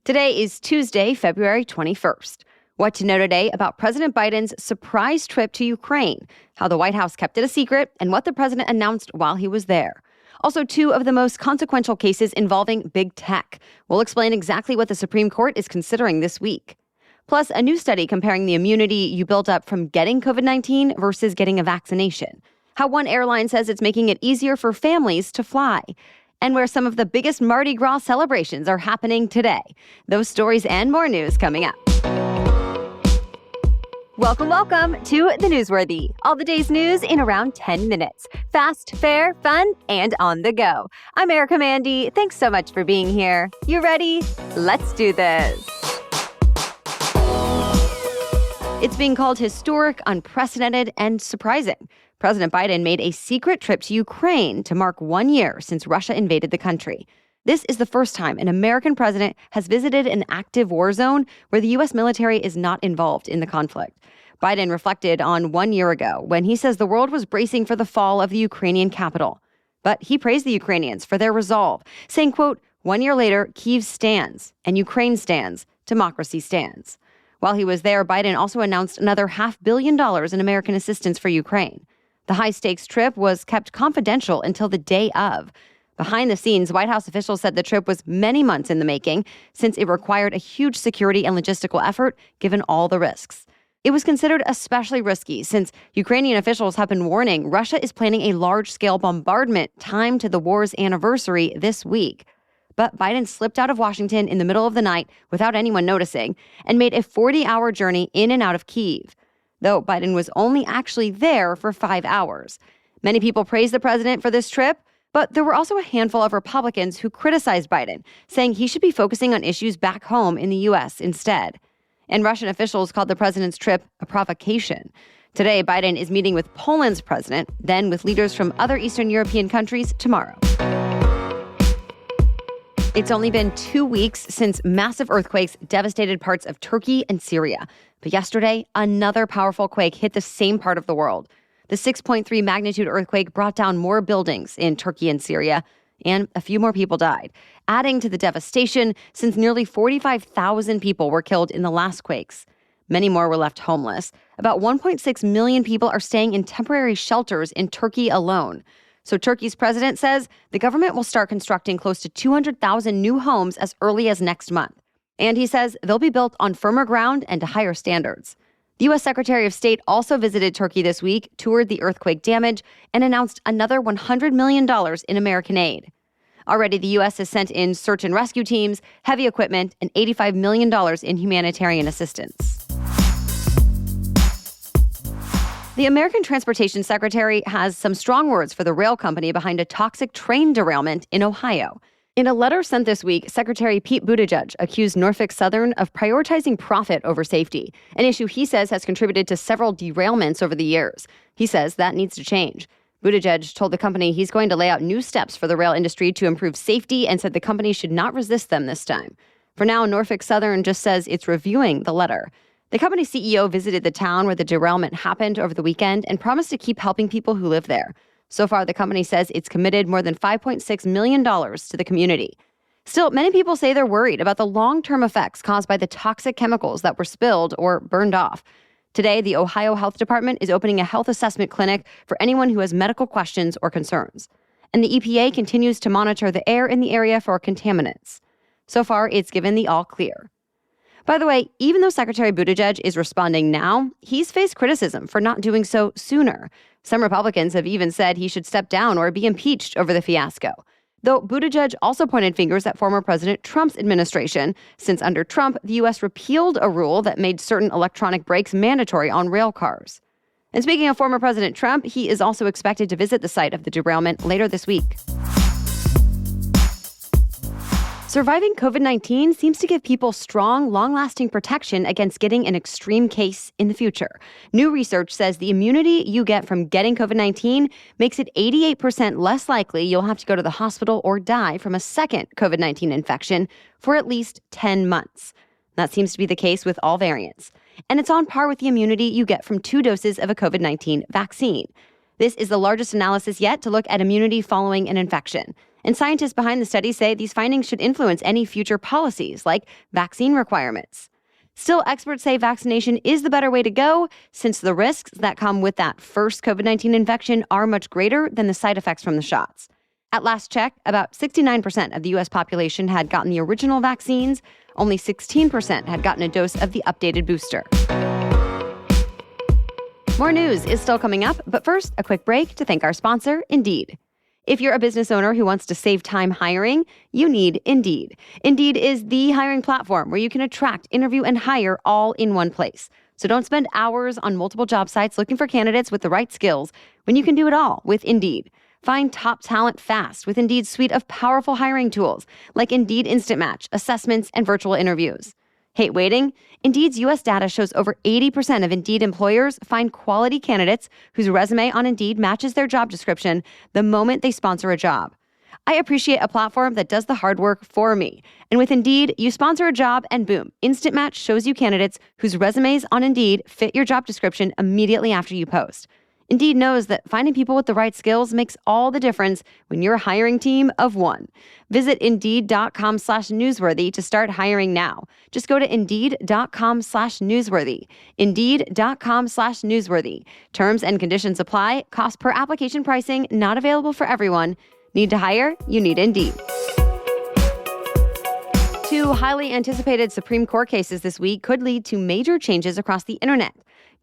Today is Tuesday, February 21st. What to know today about President Biden's surprise trip to Ukraine, how the White House kept it a secret, and what the president announced while he was there. Also, two of the most consequential cases involving big tech. We'll explain exactly what the Supreme Court is considering this week. Plus, a new study comparing the immunity you build up from getting COVID-19 versus getting a vaccination. How one airline says it's making it easier for families to fly. And where some of the biggest Mardi Gras celebrations are happening today. Those stories and more news coming up. Welcome to The Newsworthy. All the day's news in around 10 minutes. Fast, fair, fun, and on the go. I'm Erica Mandy. Thanks so much for being here. You ready? Let's do this. It's being called historic, unprecedented, and surprising. President Biden made a secret trip to Ukraine to mark 1 year since Russia invaded the country. This is the first time an American president has visited an active war zone where the U.S. military is not involved in the conflict. Biden reflected on 1 year ago when he says the world was bracing for the fall of the Ukrainian capital. But he praised the Ukrainians for their resolve, saying, quote, 1 year later, Kyiv stands and Ukraine stands, democracy stands. While he was there, Biden also announced another $500 million in American assistance for Ukraine. The high-stakes trip was kept confidential until the day of. Behind the scenes, White House officials said the trip was many months in the making since it required a huge security and logistical effort given all the risks. It was considered especially risky since Ukrainian officials have been warning Russia is planning a large-scale bombardment timed to the war's anniversary this week. But Biden slipped out of Washington in the middle of the night without anyone noticing and made a 40-hour journey in and out of Kyiv. Though Biden was only actually there for 5 hours. Many people praised the president for this trip, but there were also a handful of Republicans who criticized Biden, saying he should be focusing on issues back home in the U.S. instead. And Russian officials called the president's trip a provocation. Today, Biden is meeting with Poland's president, then with leaders from other Eastern European countries tomorrow. It's only been 2 weeks since massive earthquakes devastated parts of Turkey and Syria. But yesterday, another powerful quake hit the same part of the world. The 6.3 magnitude earthquake brought down more buildings in Turkey and Syria, and a few more people died, adding to the devastation since nearly 45,000 people were killed in the last quakes. Many more were left homeless. About 1.6 million people are staying in temporary shelters in Turkey alone. So Turkey's president says the government will start constructing close to 200,000 new homes as early as next month. And he says they'll be built on firmer ground and to higher standards. The U.S. Secretary of State also visited Turkey this week, toured the earthquake damage, and announced another $100 million in American aid. Already, the U.S. has sent in search and rescue teams, heavy equipment, and $85 million in humanitarian assistance. The American Transportation Secretary has some strong words for the rail company behind a toxic train derailment in Ohio. In a letter sent this week, Secretary Pete Buttigieg accused Norfolk Southern of prioritizing profit over safety, an issue he says has contributed to several derailments over the years. He says that needs to change. Buttigieg told the company he's going to lay out new steps for the rail industry to improve safety and said the company should not resist them this time. For now, Norfolk Southern just says it's reviewing the letter. The company's CEO visited the town where the derailment happened over the weekend and promised to keep helping people who live there. So far, the company says it's committed more than $5.6 million to the community. Still, many people say they're worried about the long-term effects caused by the toxic chemicals that were spilled or burned off. Today, the Ohio Health Department is opening a health assessment clinic for anyone who has medical questions or concerns. And the EPA continues to monitor the air in the area for contaminants. So far, it's given the all clear. By the way, even though Secretary Buttigieg is responding now, he's faced criticism for not doing so sooner. Some Republicans have even said he should step down or be impeached over the fiasco. Though Buttigieg also pointed fingers at former President Trump's administration, since under Trump, the U.S. repealed a rule that made certain electronic brakes mandatory on rail cars. And speaking of former President Trump, he is also expected to visit the site of the derailment later this week. Surviving COVID-19 seems to give people strong, long-lasting protection against getting an extreme case in the future. New research says the immunity you get from getting COVID-19 makes it 88% less likely you'll have to go to the hospital or die from a second COVID-19 infection for at least 10 months. That seems to be the case with all variants. And it's on par with the immunity you get from 2 doses of a COVID-19 vaccine. This is the largest analysis yet to look at immunity following an infection. And scientists behind the study say these findings should influence any future policies, like vaccine requirements. Still, experts say vaccination is the better way to go, since the risks that come with that first COVID-19 infection are much greater than the side effects from the shots. At last check, about 69% of the U.S. population had gotten the original vaccines. Only 16% had gotten a dose of the updated booster. More news is still coming up, but first, a quick break to thank our sponsor, Indeed. If you're a business owner who wants to save time hiring, you need Indeed. Indeed is the hiring platform where you can attract, interview, and hire all in one place. So don't spend hours on multiple job sites looking for candidates with the right skills when you can do it all with Indeed. Find top talent fast with Indeed's suite of powerful hiring tools like Indeed Instant Match, assessments, and virtual interviews. Hate waiting? Indeed's U.S. data shows over 80% of Indeed employers find quality candidates whose resume on Indeed matches their job description the moment they sponsor a job. I appreciate a platform that does the hard work for me. And with Indeed, you sponsor a job and boom, Instant Match shows you candidates whose resumes on Indeed fit your job description immediately after you post. Indeed knows that finding people with the right skills makes all the difference when you're a hiring team of one. Visit Indeed.com/newsworthy to start hiring now. Just go to Indeed.com/newsworthy. Indeed.com/newsworthy. Terms and conditions apply. Cost per application pricing not available for everyone. Need to hire? You need Indeed. Two highly anticipated Supreme Court cases this week could lead to major changes across the internet.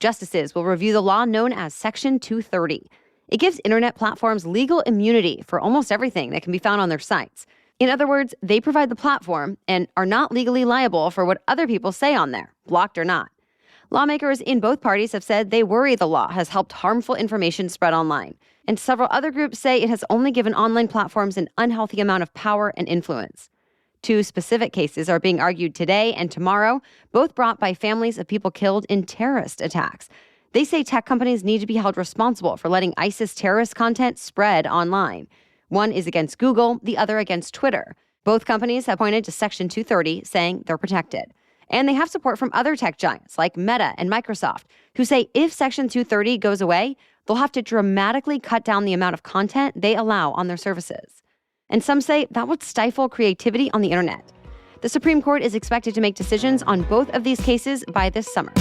Justices will review the law known as Section 230. It gives internet platforms legal immunity for almost everything that can be found on their sites. In other words, they provide the platform and are not legally liable for what other people say on there, blocked or not. Lawmakers in both parties have said they worry the law has helped harmful information spread online. And several other groups say it has only given online platforms an unhealthy amount of power and influence. Two specific cases are being argued today and tomorrow, both brought by families of people killed in terrorist attacks. They say tech companies need to be held responsible for letting ISIS terrorist content spread online. One is against Google, the other against Twitter. Both companies have pointed to Section 230, saying they're protected. And they have support from other tech giants like Meta and Microsoft, who say if Section 230 goes away, they'll have to dramatically cut down the amount of content they allow on their services. And some say that would stifle creativity on the internet. The Supreme Court is expected to make decisions on both of these cases by this summer.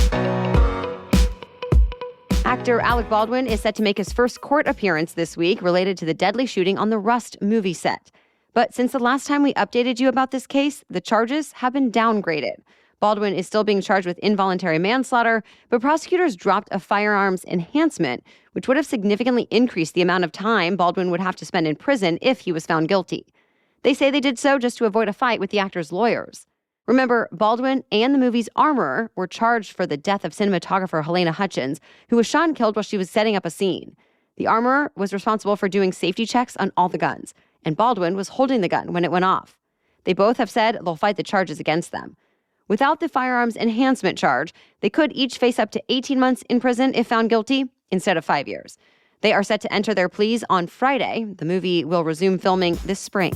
Actor Alec Baldwin is set to make his first court appearance this week related to the deadly shooting on the Rust movie set. But since the last time we updated you about this case, the charges have been downgraded. Baldwin is still being charged with involuntary manslaughter, but prosecutors dropped a firearms enhancement, which would have significantly increased the amount of time Baldwin would have to spend in prison if he was found guilty. They say they did so just to avoid a fight with the actor's lawyers. Remember, Baldwin and the movie's armorer were charged for the death of cinematographer Helena Hutchins, who was shot and killed while she was setting up a scene. The armorer was responsible for doing safety checks on all the guns, and Baldwin was holding the gun when it went off. They both have said they'll fight the charges against them. Without the firearms enhancement charge, they could each face up to 18 months in prison if found guilty, instead of 5 years. They are set to enter their pleas on Friday. The movie will resume filming this spring.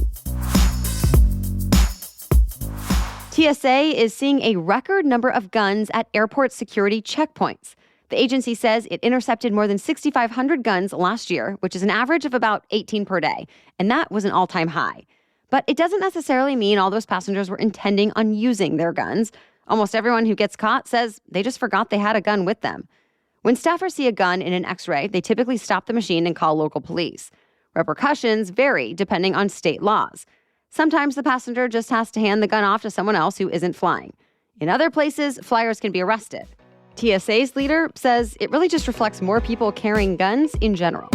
TSA is seeing a record number of guns at airport security checkpoints. The agency says it intercepted more than 6,500 guns last year, which is an average of about 18 per day, and that was an all-time high. But it doesn't necessarily mean all those passengers were intending on using their guns. Almost everyone who gets caught says they just forgot they had a gun with them. When staffers see a gun in an X-ray, they typically stop the machine and call local police. Repercussions vary depending on state laws. Sometimes the passenger just has to hand the gun off to someone else who isn't flying. In other places, flyers can be arrested. TSA's leader says it really just reflects more people carrying guns in general.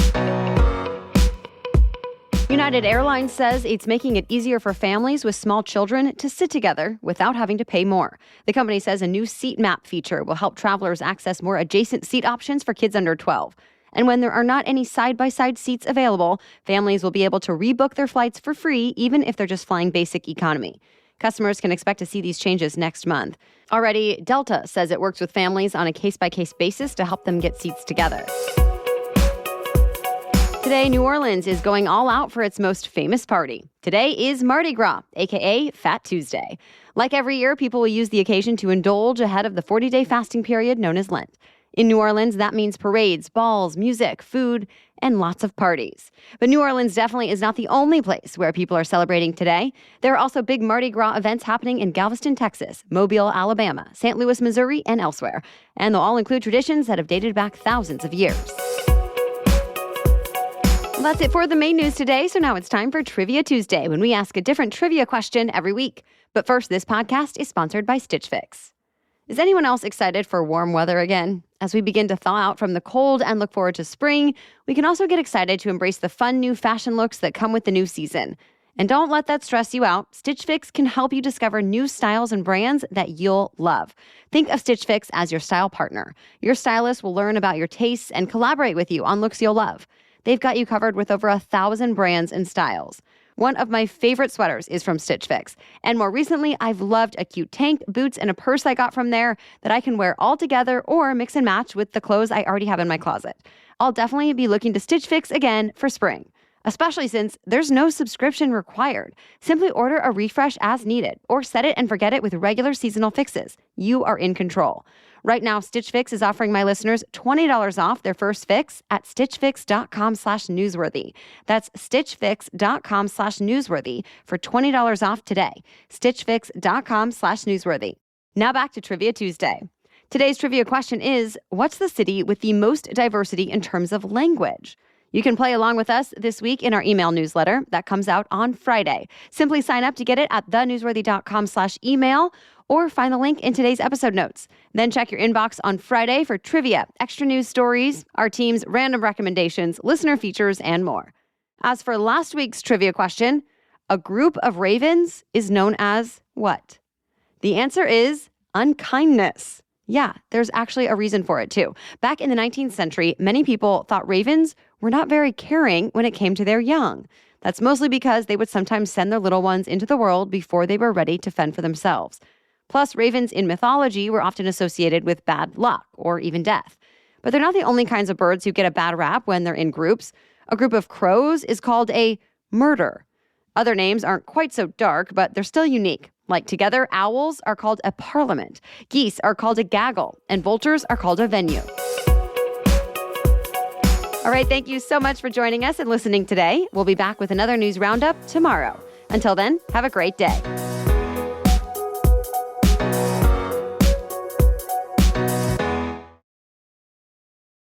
United Airlines says it's making it easier for families with small children to sit together without having to pay more. The company says a new seat map feature will help travelers access more adjacent seat options for kids under 12. And when there are not any side-by-side seats available, families will be able to rebook their flights for free, even if they're just flying basic economy. Customers can expect to see these changes next month. Already, Delta says it works with families on a case-by-case basis to help them get seats together. Today, New Orleans is going all out for its most famous party. Today is Mardi Gras, aka Fat Tuesday. Like every year, people will use the occasion to indulge ahead of the 40-day fasting period known as Lent. In New Orleans, that means parades, balls, music, food, and lots of parties. But New Orleans definitely is not the only place where people are celebrating today. There are also big Mardi Gras events happening in Galveston, Texas, Mobile, Alabama, St. Louis, Missouri, and elsewhere. And they'll all include traditions that have dated back thousands of years. Well, that's it for the main news today. So now it's time for Trivia Tuesday, when we ask a different trivia question every week. But first, this podcast is sponsored by Stitch Fix. Is anyone else excited for warm weather again? As we begin to thaw out from the cold and look forward to spring, we can also get excited to embrace the fun new fashion looks that come with the new season. And don't let that stress you out. Stitch Fix can help you discover new styles and brands that you'll love. Think of Stitch Fix as your style partner. Your stylist will learn about your tastes and collaborate with you on looks you'll love. They've got you covered with over 1,000 brands and styles. One of my favorite sweaters is from Stitch Fix. And more recently, I've loved a cute tank, boots, and a purse I got from there that I can wear all together or mix and match with the clothes I already have in my closet. I'll definitely be looking to Stitch Fix again for spring, especially since there's no subscription required. Simply order a refresh as needed or set it and forget it with regular seasonal fixes. You are in control. Right now, Stitch Fix is offering my listeners $20 off their first fix at stitchfix.com/newsworthy. That's stitchfix.com/newsworthy for $20 off today. stitchfix.com/newsworthy. Now back to Trivia Tuesday. Today's trivia question is, what's the city with the most diversity in terms of language? You can play along with us this week in our email newsletter that comes out on Friday. Simply sign up to get it at thenewsworthy.com/email or find the link in today's episode notes. Then check your inbox on Friday for trivia, extra news stories, our team's random recommendations, listener features, and more. As for last week's trivia question, a group of ravens is known as what? The answer is unkindness. Yeah, there's actually a reason for it too. Back in the 19th century, many people thought ravens were not very caring when it came to their young. That's mostly because they would sometimes send their little ones into the world before they were ready to fend for themselves. Plus, ravens in mythology were often associated with bad luck or even death. But they're not the only kinds of birds who get a bad rap when they're in groups. A group of crows is called a murder. Other names aren't quite so dark, but they're still unique. Like together, owls are called a parliament, geese are called a gaggle, and vultures are called a venue. All right, thank you so much for joining us and listening today. We'll be back with another news roundup tomorrow. Until then, have a great day.